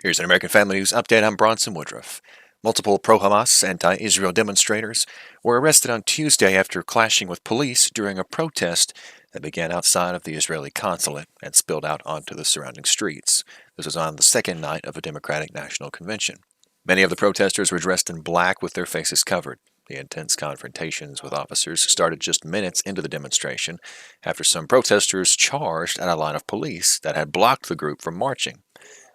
Here's an American Family News update. I'm Bronson Woodruff. Multiple pro-Hamas, anti-Israel demonstrators were arrested on Tuesday after clashing with police during a protest that began outside of the Israeli consulate and spilled out onto the surrounding streets. This was on the second night of a Democratic National Convention. Many of the protesters were dressed in black with their faces covered. The intense confrontations with officers started just minutes into the demonstration after some protesters charged at a line of police that had blocked the group from marching.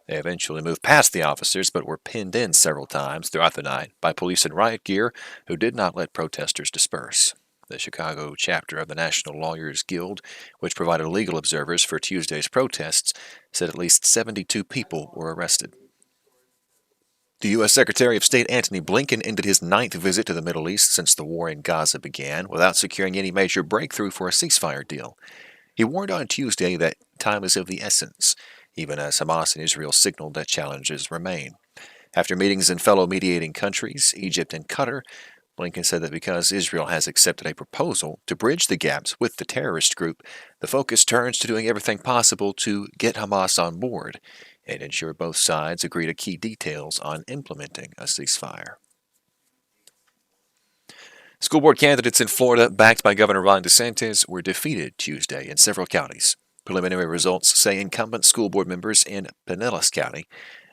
They eventually moved past the officers but were pinned in several times throughout the night by police in riot gear who did not let protesters disperse. The Chicago chapter of the National Lawyers Guild, which provided legal observers for Tuesday's protests, said at least 72 people were arrested. The U.S. Secretary of State Antony Blinken ended his ninth visit to the Middle East since the war in Gaza began without securing any major breakthrough for a ceasefire deal. He warned on Tuesday that time is of the essence, even as Hamas and Israel signaled that challenges remain. After meetings in fellow mediating countries, Egypt and Qatar, Blinken said that because Israel has accepted a proposal to bridge the gaps with the terrorist group, the focus turns to doing everything possible to get Hamas on board and ensure both sides agree to key details on implementing a ceasefire. School board candidates in Florida, backed by Governor Ron DeSantis, were defeated Tuesday in several counties. Preliminary results say incumbent school board members in Pinellas County,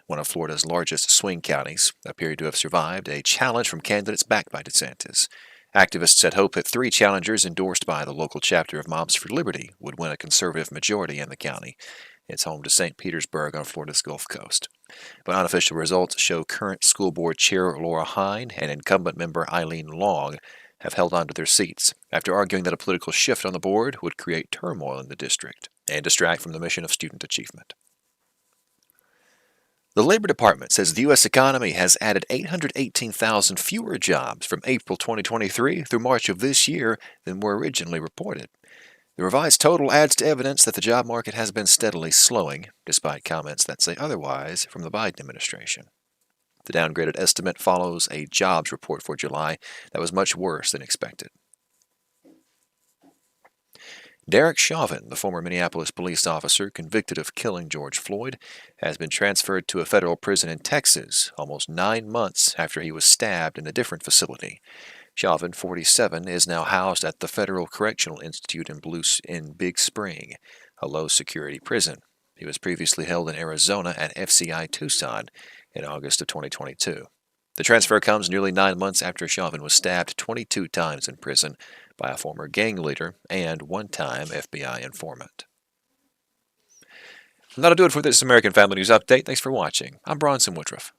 one of Florida's largest swing counties, appeared to have survived a challenge from candidates backed by DeSantis. Activists had hoped that three challengers endorsed by the local chapter of Moms for Liberty would win a conservative majority in the county. It's home to St. Petersburg on Florida's Gulf Coast. But unofficial results show current school board chair Laura Hine and incumbent member Eileen Long have held on to their seats after arguing that a political shift on the board would create turmoil in the district and distract from the mission of student achievement. The Labor Department says the U.S. economy has added 818,000 fewer jobs from April 2023 through March of this year than were originally reported. The revised total adds to evidence that the job market has been steadily slowing, despite comments that say otherwise from the Biden administration. The downgraded estimate follows a jobs report for July that was much worse than expected. Derek Chauvin, the former Minneapolis police officer convicted of killing George Floyd, has been transferred to a federal prison in Texas almost 9 months after he was stabbed in a different facility. Chauvin, 47, is now housed at the Federal Correctional Institute in Big Spring, a low-security prison. He was previously held in Arizona at FCI Tucson in August of 2022. The transfer comes nearly 9 months after Chauvin was stabbed 22 times in prison by a former gang leader and one-time FBI informant. That'll do it for this American Family News Update. Thanks for watching. I'm Bronson Woodruff.